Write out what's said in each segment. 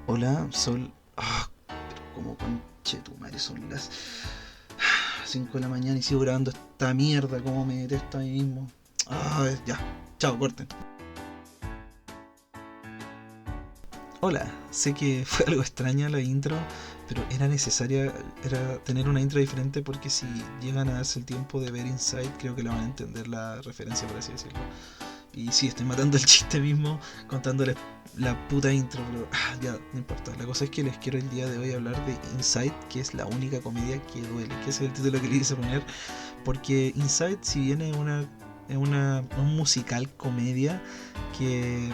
Hola, Sol. Pero como conche tu madre, son las 5 de la mañana y sigo grabando esta mierda. Como me detesto a mí mismo. Ya. Chao, corten. Hola, sé que fue algo extraña la intro, pero era necesaria era tener una intro diferente porque si llegan a darse el tiempo de ver Inside, creo que la van a entender la referencia, por así decirlo. Y sí, estoy matando el chiste mismo contándoles la puta intro, pero ya, no importa. La cosa es que les quiero el día de hoy hablar de Inside, que es la única comedia que duele, que ese es el título que le quise poner, porque Inside, si bien un musical comedia que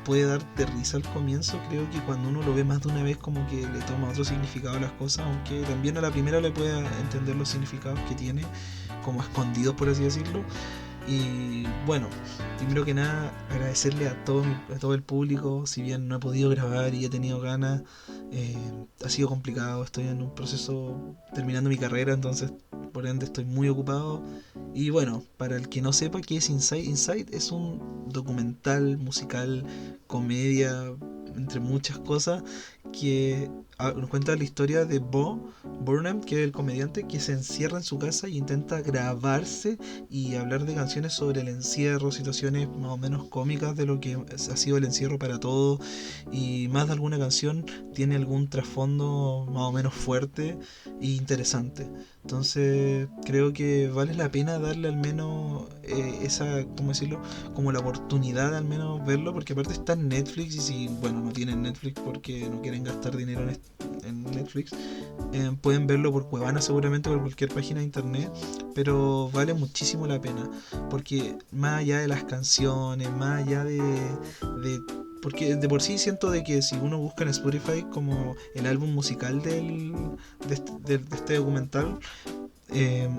puede darte risa al comienzo, creo que cuando uno lo ve más de una vez como que le toma otro significado a las cosas, aunque también a la primera le pueda entender los significados que tiene, como escondidos por así decirlo. Y bueno, primero que nada, agradecerle a todo el público, si bien no he podido grabar y he tenido ganas, eh, ha sido complicado, estoy en un proceso terminando mi carrera, entonces por ende estoy muy ocupado. Y bueno, para el que no sepa qué es Inside, Inside es un documental musical, comedia, entre muchas cosas, que nos cuenta la historia de Bo Burnham, que es el comediante que se encierra en su casa y intenta grabarse y hablar de canciones sobre el encierro, situaciones más o menos cómicas de lo que ha sido el encierro para todos, y más de alguna canción tiene algún trasfondo más o menos fuerte e interesante. Entonces creo que vale la pena darle al menos esa, ¿cómo decirlo? Como la oportunidad de al menos verlo, porque aparte está en Netflix y si, bueno, no tienen Netflix porque no quieren gastar dinero en Netflix, pueden verlo por Cuevana seguramente, por cualquier página de internet, pero vale muchísimo la pena, porque más allá de las canciones, más allá de porque de por sí siento de que si uno busca en Spotify como el álbum musical de este documental,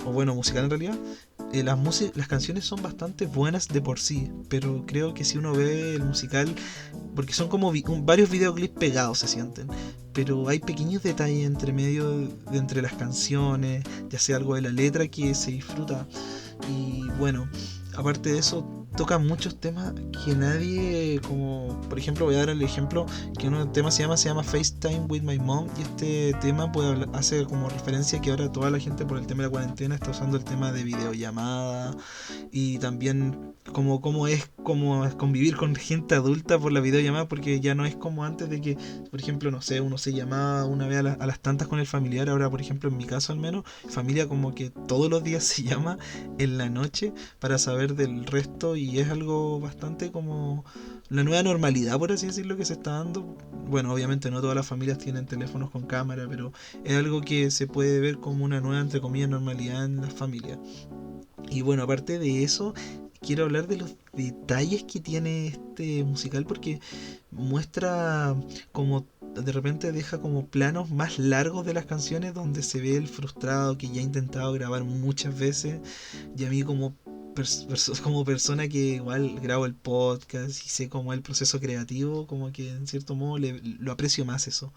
o bueno, musical en realidad, las canciones son bastante buenas de por sí, pero creo que si uno ve el musical, porque son como varios videoclips pegados se sienten, pero hay pequeños detalles entre medio de entre las canciones, ya sea algo de la letra que se disfruta. Y bueno, aparte de eso, toca muchos temas que nadie, como por ejemplo, voy a dar el ejemplo que un tema se llama FaceTime with my mom, y este tema hace como referencia que ahora toda la gente por el tema de la cuarentena está usando el tema de videollamada, y también como es convivir con gente adulta por la videollamada, porque ya no es como antes de que, por ejemplo, no sé, uno se llamaba una vez a las tantas con el familiar. Ahora, por ejemplo, en mi caso al menos, familia como que todos los días se llama en la noche para saber del resto, y es algo bastante como la nueva normalidad, por así decirlo, que se está dando. Bueno, obviamente no todas las familias tienen teléfonos con cámara, pero es algo que se puede ver como una nueva, entre comillas, normalidad en las familias. Y bueno, aparte de eso, quiero hablar de los detalles que tiene este musical, porque muestra como de repente deja como planos más largos de las canciones donde se ve el frustrado que ya ha intentado grabar muchas veces, y a mí como como persona que igual grabo el podcast y sé cómo es el proceso creativo, como que en cierto modo lo aprecio más eso.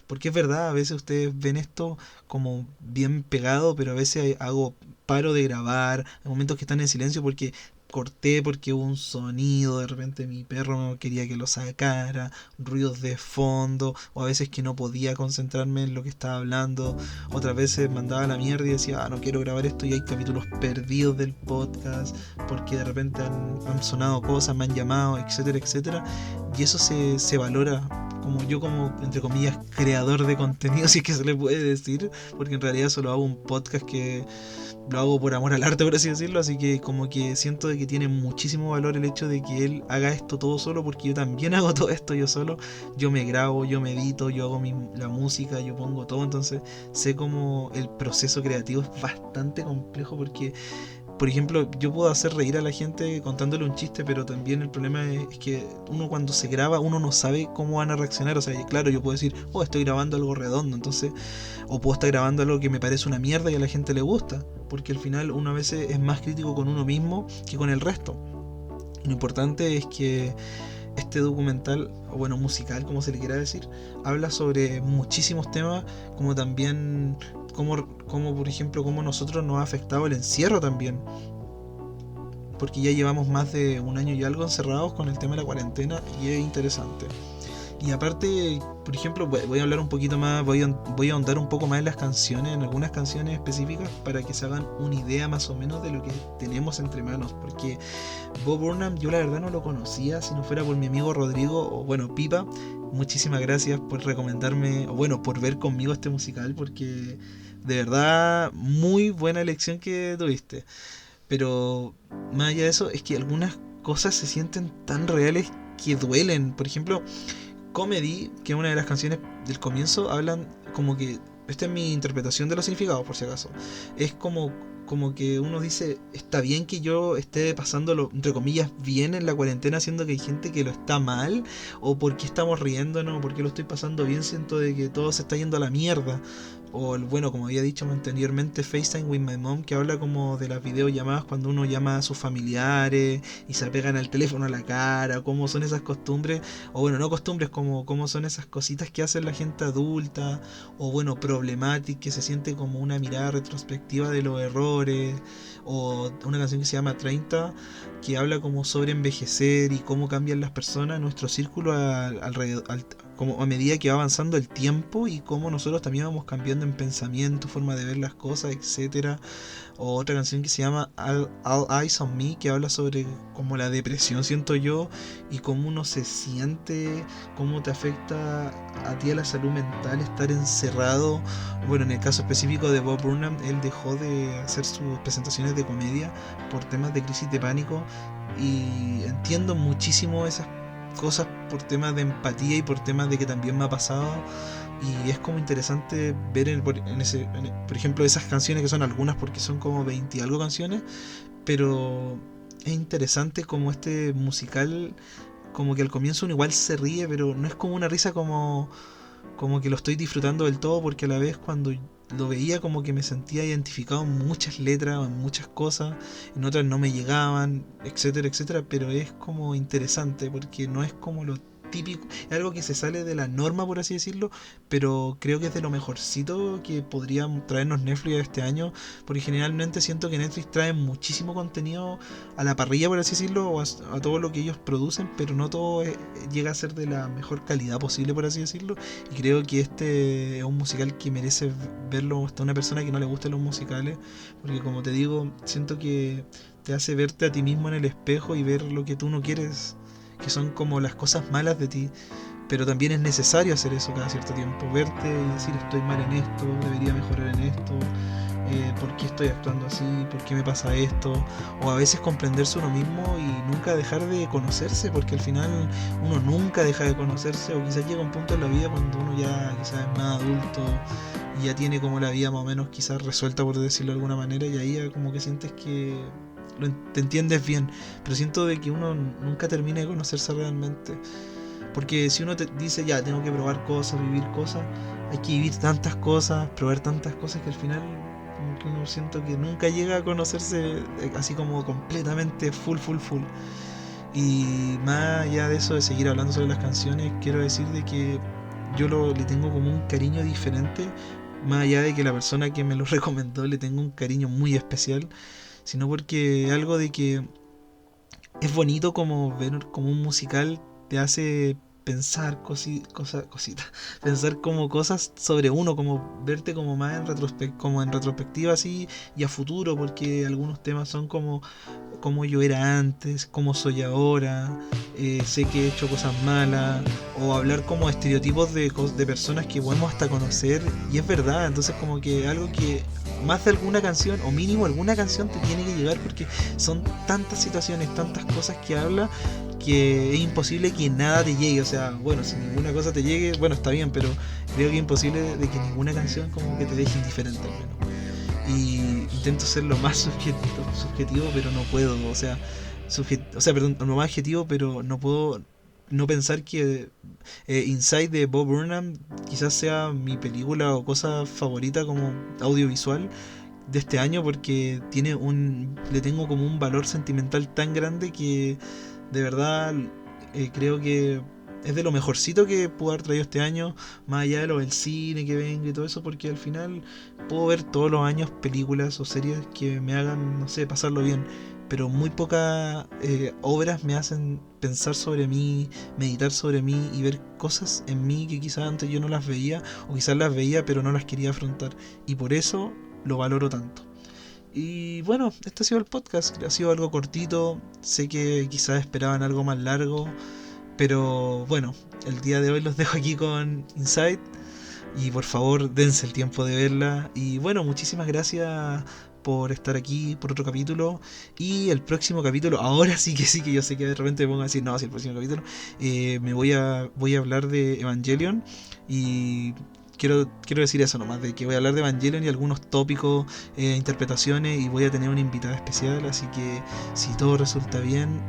Porque es verdad, a veces ustedes ven esto como bien pegado, pero a veces hago paro de grabar, hay momentos que están en silencio porque corté porque hubo un sonido, de repente mi perro quería que lo sacara, ruidos de fondo, o a veces que no podía concentrarme en lo que estaba hablando, otras veces mandaba la mierda y decía, no quiero grabar esto, y hay capítulos perdidos del podcast porque de repente han sonado cosas, me han llamado, etcétera, etcétera, y eso se valora como yo, como entre comillas creador de contenido, si es que se le puede decir, porque en realidad solo hago un podcast que lo hago por amor al arte, por así decirlo, así que como que siento de que tiene muchísimo valor el hecho de que él haga esto todo solo, porque yo también hago todo esto yo solo, yo me grabo, yo me edito, yo hago la música, yo pongo todo, entonces sé como el proceso creativo es bastante complejo, porque por ejemplo, yo puedo hacer reír a la gente contándole un chiste, pero también el problema es que uno cuando se graba, uno no sabe cómo van a reaccionar. O sea, claro, yo puedo decir, oh, estoy grabando algo redondo, entonces, o puedo estar grabando algo que me parece una mierda y a la gente le gusta, porque al final uno a veces es más crítico con uno mismo que con el resto. Y lo importante es que este documental, o bueno, musical, como se le quiera decir, habla sobre muchísimos temas, como también, como por ejemplo, cómo nosotros nos ha afectado el encierro también, porque ya llevamos más de un año y algo encerrados con el tema de la cuarentena, y es interesante. Y aparte, por ejemplo, voy a hablar un poquito más, voy a ahondar un poco más en las canciones, en algunas canciones específicas, para que se hagan una idea más o menos de lo que tenemos entre manos. Porque Bob Burnham yo la verdad no lo conocía, si no fuera por mi amigo Rodrigo, o bueno, Pipa. Muchísimas gracias por recomendarme, o bueno, por ver conmigo este musical, porque de verdad muy buena elección que tuviste. Pero más allá de eso, es que algunas cosas se sienten tan reales que duelen. Por ejemplo, Comedy, que es una de las canciones del comienzo, hablan como que, esta es mi interpretación de los significados por si acaso, es como que uno dice, está bien que yo esté pasándolo, entre comillas, bien en la cuarentena, siendo que hay gente que lo está mal, o por qué estamos riéndonos, o por qué lo estoy pasando bien, siento de que todo se está yendo a la mierda. O bueno, como había dicho anteriormente, FaceTime with my mom, que habla como de las videollamadas cuando uno llama a sus familiares y se pegan al teléfono a la cara, cómo son esas costumbres, o bueno, no costumbres, como cómo son esas cositas que hace la gente adulta, o bueno, Problematic, que se siente como una mirada retrospectiva de los errores, o una canción que se llama 30, que habla como sobre envejecer y cómo cambian las personas, nuestro círculo alrededor, como a medida que va avanzando el tiempo y cómo nosotros también vamos cambiando en pensamiento, forma de ver las cosas, etcétera. O otra canción que se llama All Eyes on Me, que habla sobre como la depresión, siento yo, y cómo uno se siente, cómo te afecta a ti a la salud mental estar encerrado. Bueno, en el caso específico de Bob Burnham, él dejó de hacer sus presentaciones de comedia por temas de crisis de pánico, y entiendo muchísimo esas cosas por temas de empatía y por temas de que también me ha pasado. Y es como interesante ver por ejemplo, esas canciones, que son algunas porque son como 20 y algo canciones, pero es interesante como este musical, como que al comienzo uno igual se ríe, pero no es como una risa como que lo estoy disfrutando del todo, porque a la vez cuando lo veía como que me sentía identificado en muchas letras, en muchas cosas, en otras no me llegaban, etcétera, etcétera, pero es como interesante porque no es como lo típico, es algo que se sale de la norma, por así decirlo, pero creo que es de lo mejorcito que podría traernos Netflix este año, porque generalmente siento que Netflix trae muchísimo contenido a la parrilla, por así decirlo, o a todo lo que ellos producen, pero no todo llega a ser de la mejor calidad posible, por así decirlo, y creo que este es un musical que merece verlo hasta una persona que no le gusten los musicales, porque como te digo, siento que te hace verte a ti mismo en el espejo y ver lo que tú no quieres, que son como las cosas malas de ti, pero también es necesario hacer eso cada cierto tiempo, verte y decir estoy mal en esto, debería mejorar en esto, por qué estoy actuando así, por qué me pasa esto, o a veces comprenderse uno mismo y nunca dejar de conocerse, porque al final uno nunca deja de conocerse, o quizás llega un punto en la vida cuando uno ya quizás es más adulto y ya tiene como la vida más o menos quizás resuelta, por decirlo de alguna manera, y ahí ya como que sientes que te entiendes bien, pero siento de que uno nunca termina de conocerse realmente, porque si uno te dice ya tengo que probar cosas, vivir cosas, hay que vivir tantas cosas, probar tantas cosas, que al final como que uno siento que nunca llega a conocerse así como completamente full, full, full. Y más allá de eso, de seguir hablando sobre las canciones, quiero decir de que le tengo como un cariño diferente, más allá de que la persona que me lo recomendó le tengo un cariño muy especial, sino porque algo de que es bonito como ver como un musical te hace pensar cositas, pensar como cosas sobre uno, como verte como más como en retrospectiva así y a futuro, porque algunos temas son como yo era antes, como soy ahora, sé que he hecho cosas malas, o hablar como estereotipos de personas que podemos hasta conocer, y es verdad, entonces como que algo que más de alguna canción, o mínimo alguna canción te tiene que llegar, porque son tantas situaciones, tantas cosas que habla, que es imposible que nada te llegue. O sea, bueno, si ninguna cosa te llegue, bueno, está bien, pero creo que es imposible de que ninguna canción como que te deje indiferente al menos. Y intento ser lo más subjetivo, pero no puedo. O sea, perdón, lo más adjetivo, pero no puedo no pensar que Inside de Bob Burnham quizás sea mi película o cosa favorita como audiovisual de este año, porque le tengo como un valor sentimental tan grande que de verdad creo que es de lo mejorcito que puedo haber traído este año, más allá de lo del cine que venga y todo eso, porque al final puedo ver todos los años películas o series que me hagan, no sé, pasarlo bien. pero muy pocas obras me hacen pensar sobre mí, meditar sobre mí y ver cosas en mí que quizás antes yo no las veía, o quizás las veía pero no las quería afrontar, y por eso lo valoro tanto. Y bueno, este ha sido el podcast, ha sido algo cortito, sé que quizás esperaban algo más largo, pero bueno, el día de hoy los dejo aquí con Inside. Y por favor, dense el tiempo de verla. Y bueno, muchísimas gracias por estar aquí por otro capítulo. Y el próximo capítulo, ahora sí que yo sé que de repente me pongo a decir, no, si el próximo capítulo, voy a hablar de Evangelion. Y quiero decir eso nomás, de que voy a hablar de Evangelion y algunos tópicos, interpretaciones, y voy a tener una invitada especial. Así que si todo resulta bien,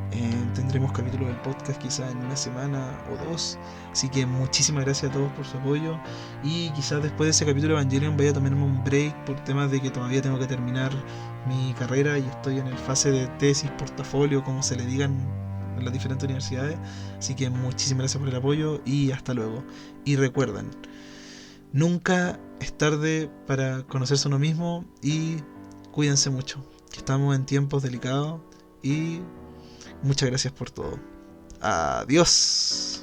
tendremos capítulo del podcast quizá en una semana o dos. Así que muchísimas gracias a todos por su apoyo. Y quizás después de ese capítulo de Evangelion vaya a tomarme un break por temas de que todavía tengo que terminar mi carrera y estoy en el fase de tesis, portafolio, como se le digan en las diferentes universidades. Así que muchísimas gracias por el apoyo y hasta luego. Y recuerden, nunca es tarde para conocerse a uno mismo, y cuídense mucho, que estamos en tiempos delicados, y muchas gracias por todo. Adiós.